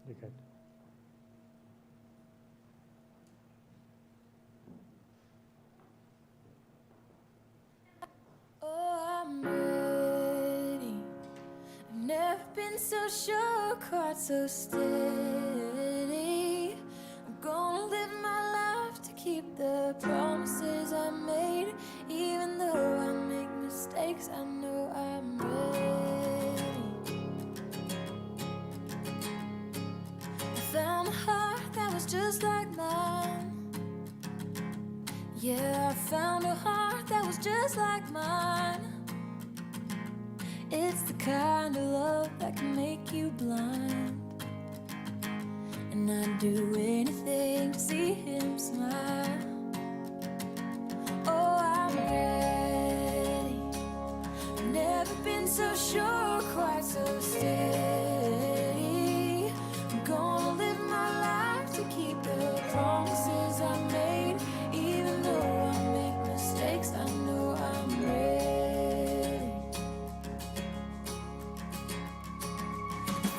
You're good. Oh, I'm ready. I've never been so sure, quite so steady. I'm gonna live my life to keep the promises I made. Even though I make mistakes, I know I'm ready. I found a heart that was just like mine. Yeah, I found a heart that was just like mine. It's the kind of love that can make you blind. And I'd do anything to see him smile. Oh, I'm ready. I've never been so sure, quite so steady. I'm gonna live my life to keep the promises I made. Even though I make mistakes, I know I'm ready.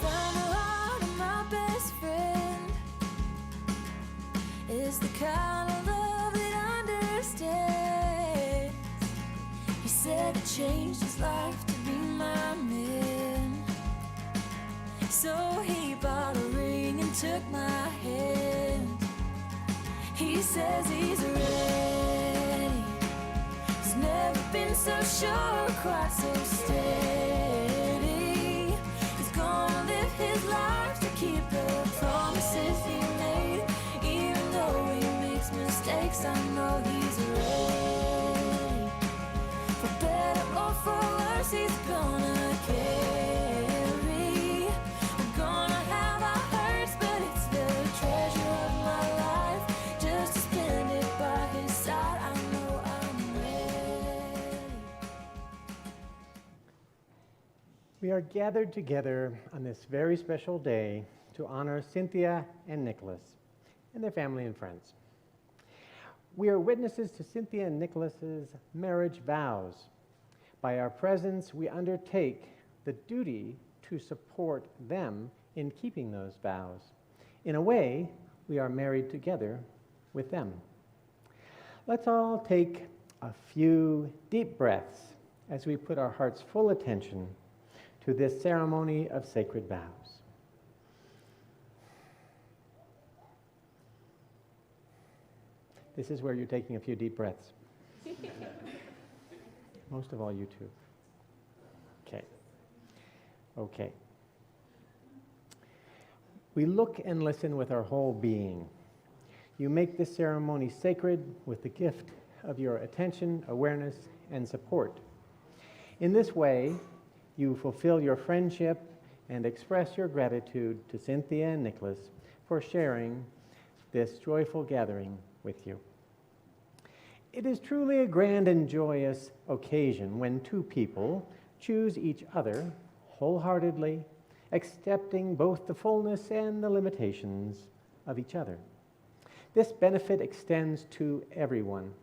Found the heart of my best friend. It's the kind of love that understands. He said it changed his life to be my man. So he bought a ring and took my hand. He says he's ready. He's never been so sure, quite so steady. He's gonna live his life to keep the promises he made. Even though he makes mistakes, I know he's ready. For better or for worse, he's gonna carry. We're gonna have our hurts, but it's the treasure of my life. Just to spend it by his side, I know I'm ready. We are gathered together on this very special day to honor Cynthia and Nicholas and their family and friends. We are witnesses to Cynthia and Nicholas's marriage vows. By our presence, we undertake the duty to support them in keeping those vows. In a way, we are married together with them. Let's all take a few deep breaths as we put our heart's full attention to this ceremony of sacred vows. This is where you're taking a few deep breaths. Most of all, you too. Okay. Okay. We look and listen with our whole being. You make this ceremony sacred with the gift of your attention, awareness, and support. In this way, you fulfill your friendship and express your gratitude to Cynthia and Nicholas for sharing this joyful gathering with you. It is truly a grand and joyous occasion when two people choose each other wholeheartedly, accepting both the fullness and the limitations of each other. This benefit extends to everyone,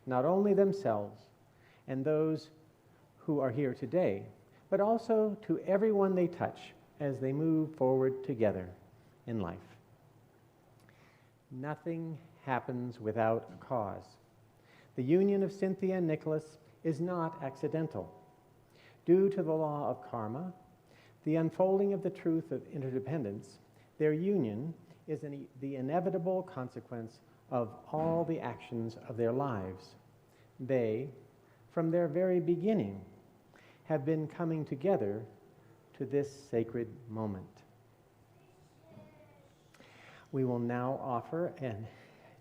not only themselves and those who are here today, but also to everyone they touch as they move forward together in life. Nothing happens without a cause. The union of Cynthia and Nicholas is not accidental. Due to the law of karma, the unfolding of the truth of interdependence, their union is the inevitable consequence of all the actions of their lives. They, from their very beginning, have been coming together to this sacred moment. We will now offer a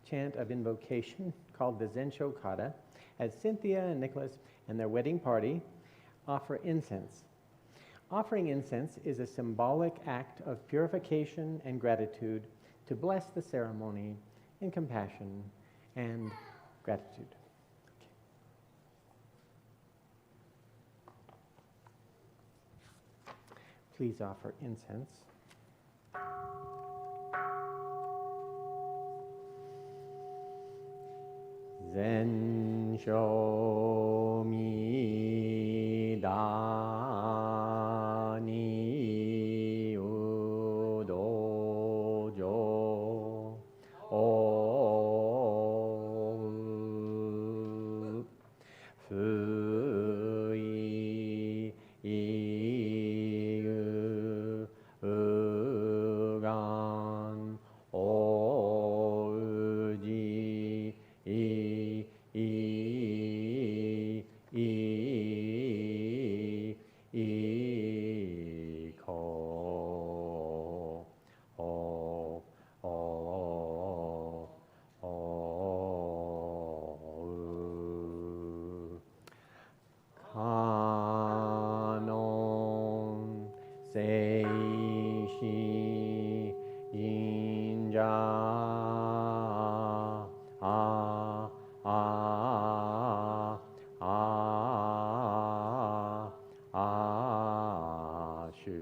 chant of invocation called the Zensho Kata as Cynthia and Nicholas and their wedding party offer incense. Offering incense is a symbolic act of purification and gratitude to bless the ceremony in compassion and gratitude. Please offer incense. Zensho mi da ni udo Seishi Inja Ah Ah Ah Ah Shu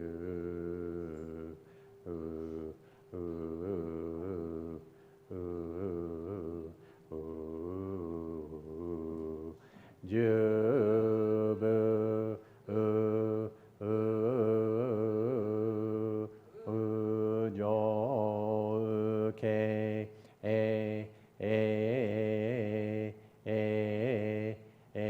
Jubu Jo Ke E E E E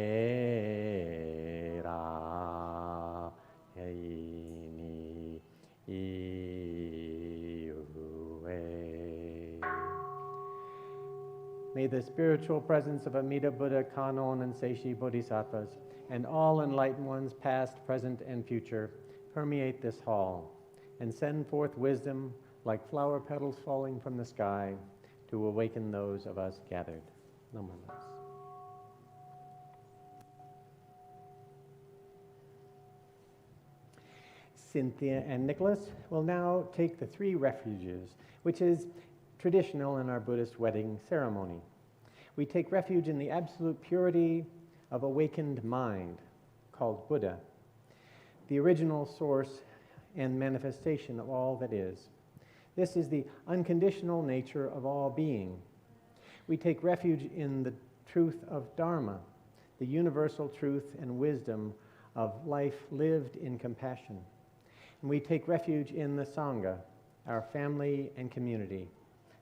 Ra Ni I U E. May the spiritual presence of Amida Buddha, Kannon, and Seishi Bodhisattvas, and all enlightened ones, past, present, and future, permeate this hall and send forth wisdom like flower petals falling from the sky to awaken those of us gathered. Namo Buddhas. Cynthia and Nicholas will now take the 3 refuges, which is traditional in our Buddhist wedding ceremony. We take refuge in the absolute purity of awakened mind, called Buddha, the original source and manifestation of all that is. This is the unconditional nature of all being. We take refuge in the truth of Dharma, the universal truth and wisdom of life lived in compassion. And we take refuge in the Sangha, our family and community.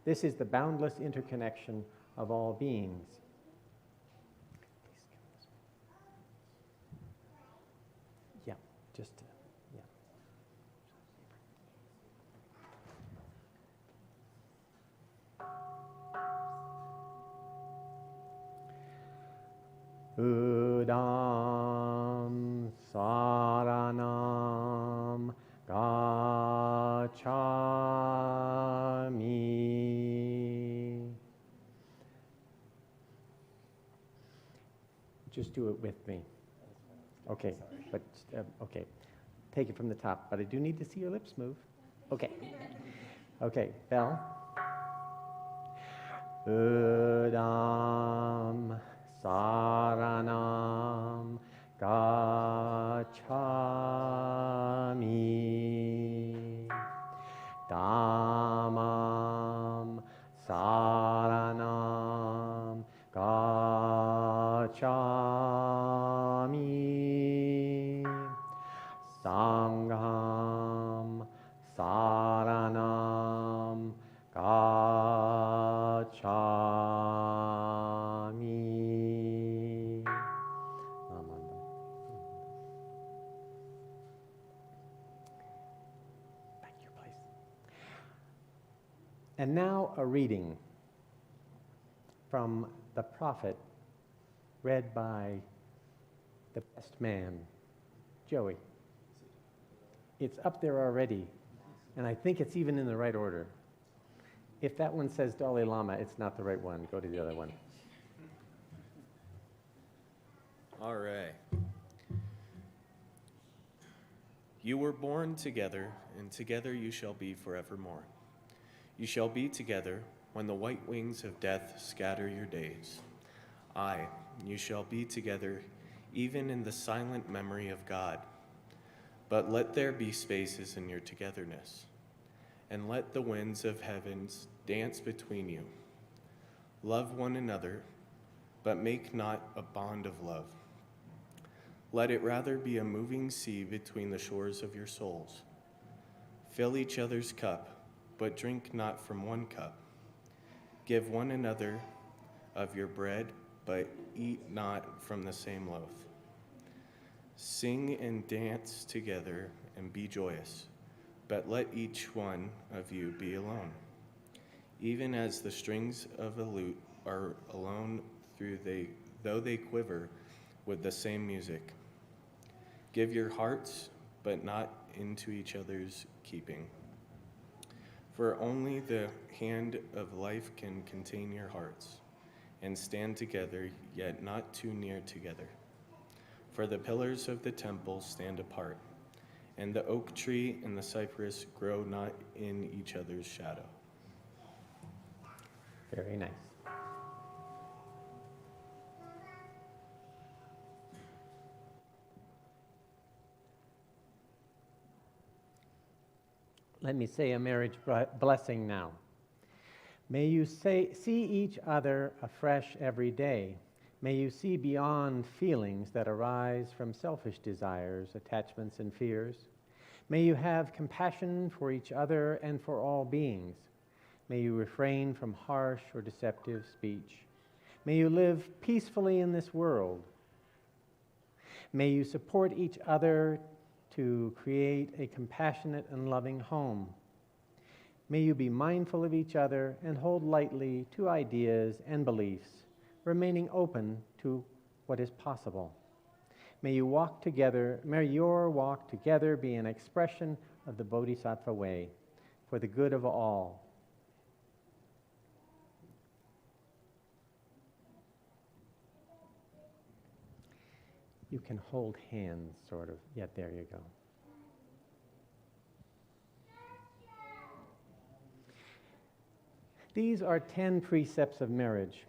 This is the boundless interconnection of all beings. Yeah, just, yeah. Udam saranam gacchami. Just do it with me. Okay, but okay. Take it from the top, but I do need to see your lips move. Okay. Okay, bell. Udam saranam gacchami. Dhammam saranam gacchami. Sangham saranam gacchami. Back to your place. And now a reading from the prophet, read by the best man, Joey. It's up there already, and I think it's even in the right order. If that one says Dalai Lama, it's not the right one. Go to the other one. All right. You were born together, and together you shall be forevermore. You shall be together when the white wings of death scatter your days. Aye, you shall be together even in the silent memory of God. But let there be spaces in your togetherness, and let the winds of heavens dance between you. Love one another, but make not a bond of love. Let it rather be a moving sea between the shores of your souls. Fill each other's cup, but drink not from one cup. Give one another of your bread, but eat not from the same loaf. Sing and dance together and be joyous, but let each one of you be alone. Even as the strings of a lute are alone though they quiver with the same music. Give your hearts, but not into each other's keeping. For only the hand of life can contain your hearts, and stand together, yet not too near together. For the pillars of the temple stand apart, and the oak tree and the cypress grow not in each other's shadow. Very nice. Let me say a marriage blessing now. May you see each other afresh every day. May you see beyond feelings that arise from selfish desires, attachments, and fears. May you have compassion for each other and for all beings. May you refrain from harsh or deceptive speech. May you live peacefully in this world. May you support each other to create a compassionate and loving home. May you be mindful of each other and hold lightly to ideas and beliefs, remaining open to what is possible. May your walk together be an expression of the Bodhisattva way for the good of all. You can hold hands, sort of. Yeah, there you go. These are 10 precepts of marriage.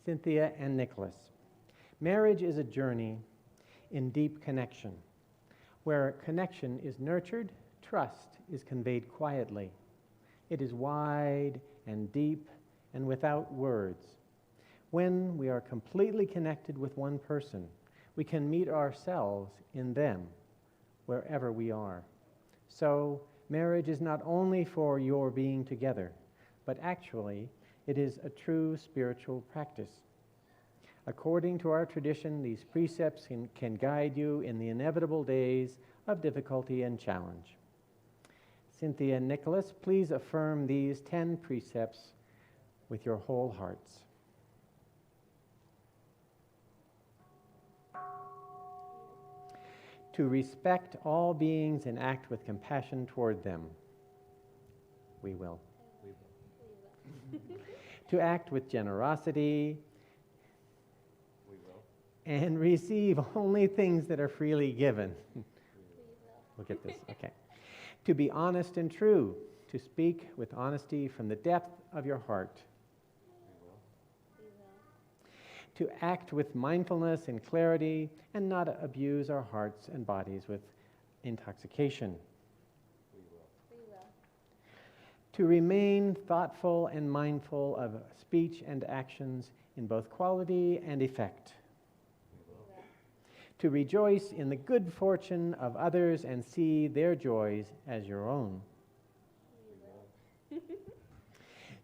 Cynthia and Nicholas. Marriage is a journey in deep connection. Where connection is nurtured, trust is conveyed quietly. It is wide and deep and without words. When we are completely connected with one person, we can meet ourselves in them, wherever we are. So, marriage is not only for your being together, but actually, it is a true spiritual practice. According to our tradition, these precepts can guide you in the inevitable days of difficulty and challenge. Cynthia and Nicholas, please affirm these 10 precepts with your whole hearts. To respect all beings and act with compassion toward them. We will. To act with generosity. We will. And receive only things that are freely given. Look at this, okay. To be honest and true. To speak with honesty from the depth of your heart. To act with mindfulness and clarity and not abuse our hearts and bodies with intoxication. To remain thoughtful and mindful of speech and actions in both quality and effect. To rejoice in the good fortune of others and see their joys as your own.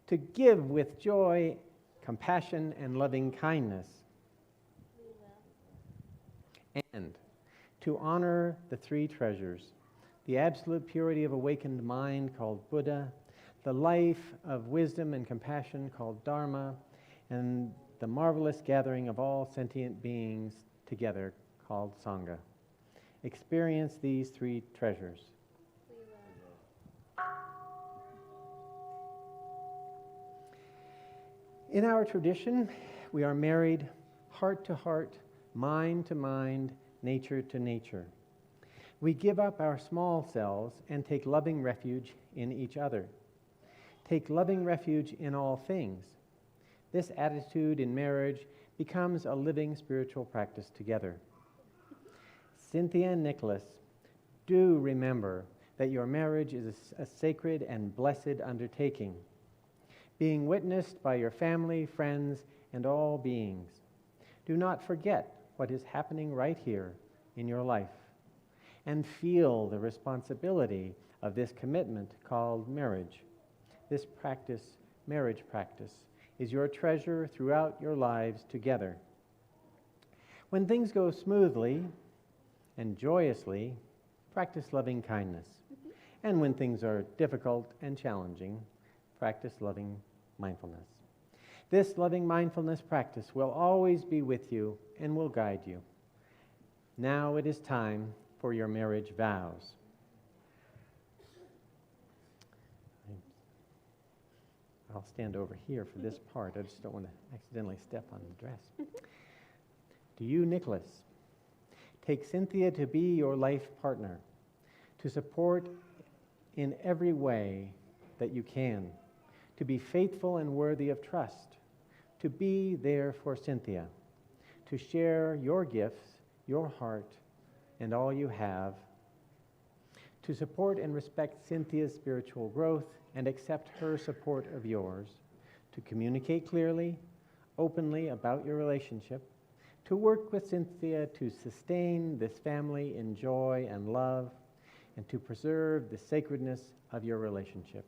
To give with joy, compassion, and loving kindness. And to honor the three treasures, the absolute purity of awakened mind called Buddha, the life of wisdom and compassion called Dharma, and the marvelous gathering of all sentient beings together called Sangha. Experience these three treasures. In our tradition, we are married heart to heart, mind to mind, nature to nature. We give up our small selves and take loving refuge in each other. Take loving refuge in all things. This attitude in marriage becomes a living spiritual practice together. Cynthia and Nicholas, do remember that your marriage is a sacred and blessed undertaking, being witnessed by your family, friends, and all beings. Do not forget what is happening right here in your life, and feel the responsibility of this commitment called marriage. This practice, marriage practice, is your treasure throughout your lives together. When things go smoothly and joyously, practice loving kindness. And when things are difficult and challenging, practice loving mindfulness. This loving mindfulness practice will always be with you and will guide you. Now it is time for your marriage vows. I'll stand over here for this part. I just don't want to accidentally step on the dress. To you, Nicholas, take Cynthia to be your life partner, to support in every way that you can, to be faithful and worthy of trust, to be there for Cynthia, to share your gifts, your heart, and all you have, to support and respect Cynthia's spiritual growth and accept her support of yours, to communicate clearly, openly about your relationship, to work with Cynthia to sustain this family in joy and love, and to preserve the sacredness of your relationship.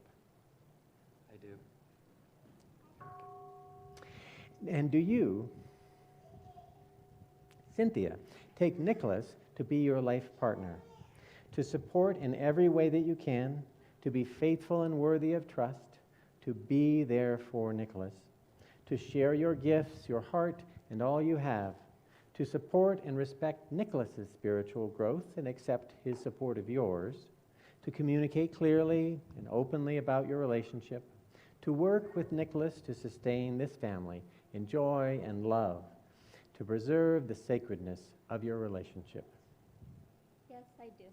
I do. And do you, Cynthia, take Nicholas to be your life partner, to support in every way that you can, to be faithful and worthy of trust, to be there for Nicholas, to share your gifts, your heart, and all you have, to support and respect Nicholas's spiritual growth and accept his support of yours, to communicate clearly and openly about your relationship, to work with Nicholas to sustain this family in joy and love, to preserve the sacredness of your relationship. Yes, I do.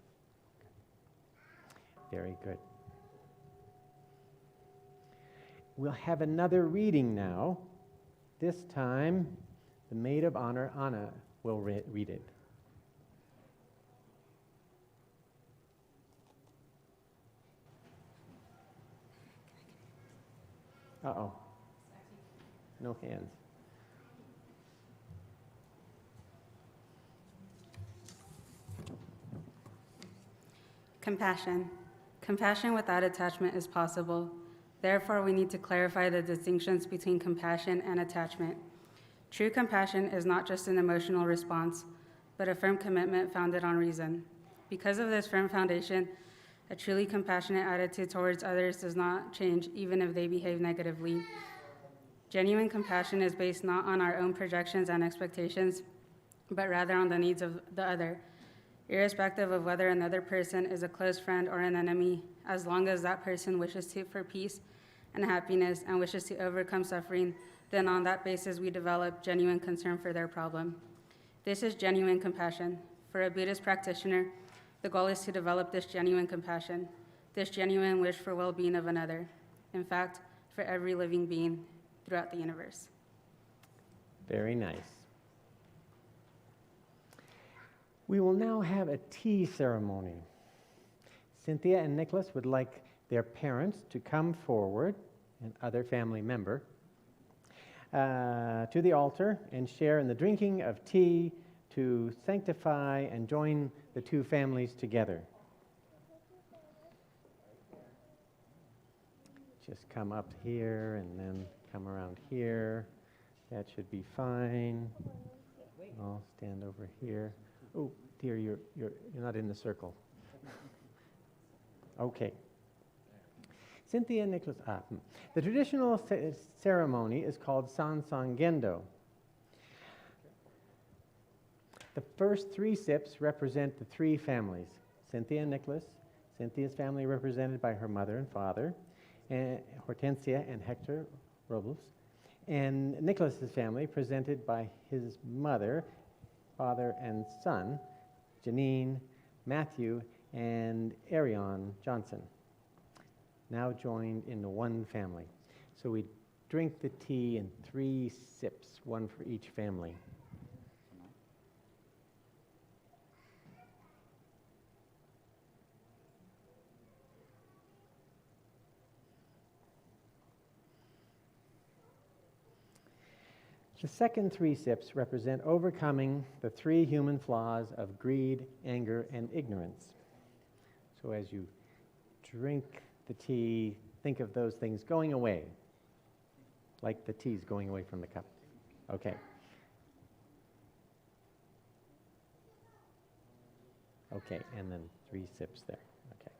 Very good. We'll have another reading now. This time, the maid of honor, Anna, will read it. Uh-oh. No hands. Compassion. Compassion without attachment is possible. Therefore, we need to clarify the distinctions between compassion and attachment. True compassion is not just an emotional response, but a firm commitment founded on reason. Because of this firm foundation, a truly compassionate attitude towards others does not change even if they behave negatively. Genuine compassion is based not on our own projections and expectations, but rather on the needs of the other, irrespective of whether another person is a close friend or an enemy, as long as that person wishes for peace and happiness and wishes to overcome suffering, then on that basis we develop genuine concern for their problem. This is genuine compassion. For a Buddhist practitioner, the goal is to develop this genuine compassion, this genuine wish for well-being of another. In fact, for every living being throughout the universe. Very nice. We will now have a tea ceremony. Cynthia and Nicholas would like their parents to come forward, and other family member, to the altar and share in the drinking of tea to sanctify and join the two families together. Just come up here and then come around here. That should be fine. I'll stand over here. Oh, dear, you're not in the circle. Okay. Cynthia and Nicholas. The traditional ceremony is called Sansangendo. The first three sips represent the three families, Cynthia and Nicholas. Cynthia's family represented by her mother and father, and Hortensia and Hector Robles, and Nicholas's family presented by his mother, father, and son, Janine, Matthew, and Arion Johnson, now joined into one family. So we drink the tea in 3 sips, one for each family. The second 3 sips represent overcoming the 3 human flaws of greed, anger, and ignorance. So as you drink the tea, think of those things going away, like the tea's going away from the cup. Okay. Okay, and then 3 sips there. Okay.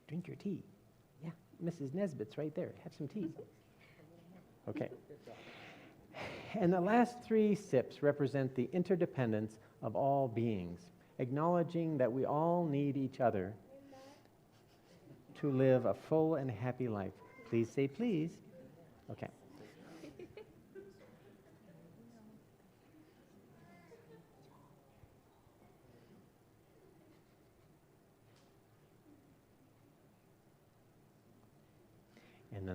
Drink your tea. Yeah, Mrs. Nesbitt's right there. Have some tea. Okay. And the last 3 sips represent the interdependence of all beings, acknowledging that we all need each other to live a full and happy life. Please say please. Okay.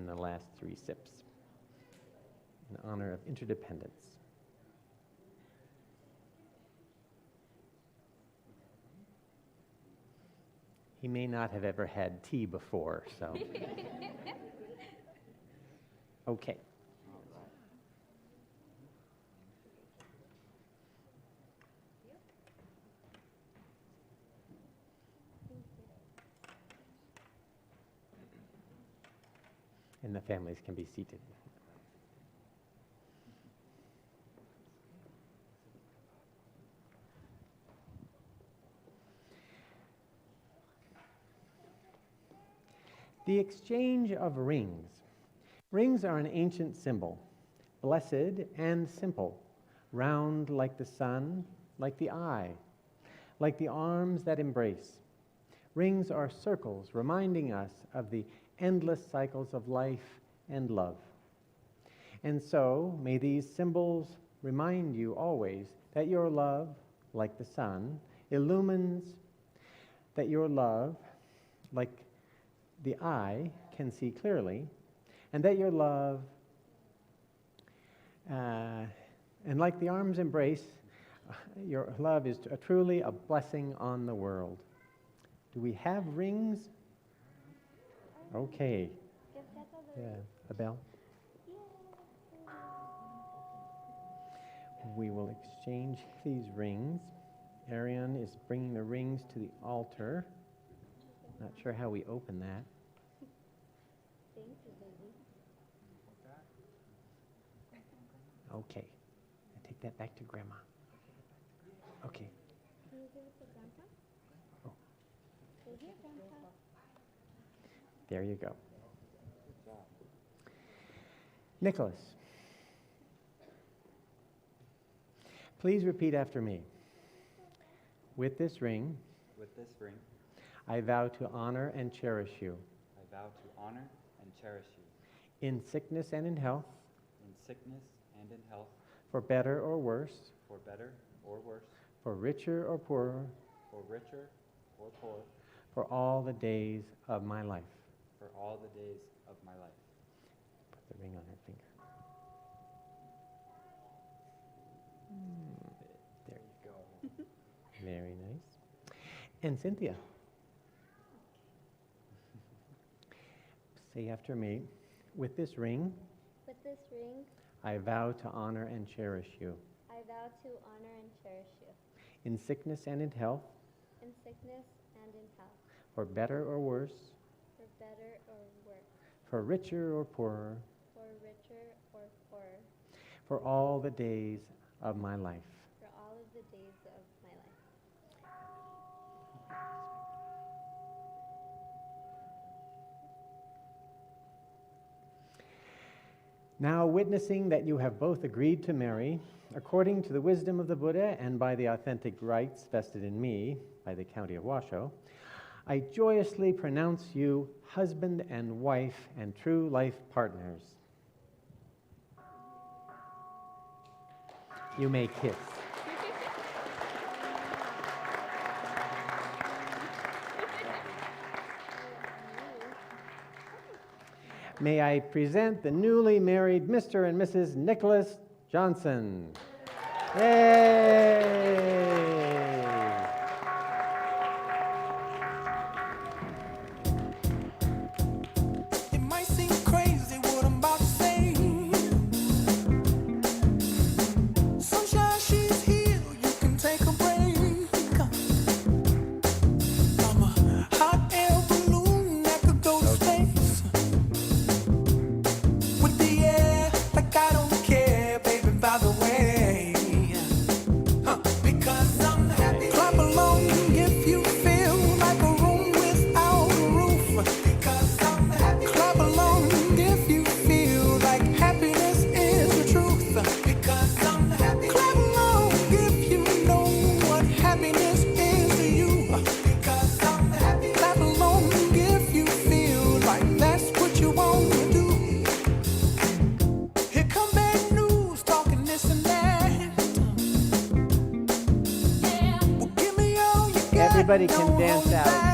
and the last 3 sips in honor of interdependence. He may not have ever had tea before, so. Okay. And the families can be seated. The exchange of rings. Rings are an ancient symbol, blessed and simple, round like the sun, like the eye, like the arms that embrace. Rings are circles reminding us of the endless cycles of life and love. And so, may these symbols remind you always that your love, like the sun, illumines, that your love, like the eye, can see clearly, and that your love, and like the arms embrace, your love is truly a blessing on the world. Do we have rings? Okay. Yeah, Abel? We will exchange these rings. Ariane is bringing the rings to the altar. Not sure how we open that. Thank you, baby. Okay. I take that back to Grandma. Okay. Can you give it to Grandpa? Oh. Right here, Grandpa. There you go. Nicholas, please repeat after me. With this ring, I vow to honor and cherish you. I vow to honor and cherish you. In sickness and in health. In sickness and in health. For better or worse. For better or worse. For richer or poorer. For richer or poorer. For all the days of my life. For all the days of my life. Put the ring on her finger. There you go. Very nice. And Cynthia. Say after me. With this ring, With this ring, I vow to honor and cherish you. I vow to honor and cherish you. In sickness and in health. In sickness and in health. For better or worse. For better or worse. For richer or poorer. For richer or poorer. For all the days of my life. For all of the days of my life. Now, witnessing that you have both agreed to marry, according to the wisdom of the Buddha and by the authentic rights vested in me by the County of Washoe, I joyously pronounce you husband and wife and true life partners. You may kiss. May I present the newly married Mr. and Mrs. Nicholas Johnson. Yay! It might seem crazy what I'm about to say. Sunshine, she's here, you can take a break. I'm a hot air balloon that could go to space. With the air, like I don't care, baby, by the way. Because I'm happy. Clap along if you feel like a room without a roof. Because I'm happy. Clap along if you feel like happiness is the truth. Because I'm happy. Clap along if you know what happiness is to you. Because I'm happy. Clap along if you feel like that's what you want to do. Here come bad news, talking this and that. Well, give me all you got. Everybody can don't dance hold out. back.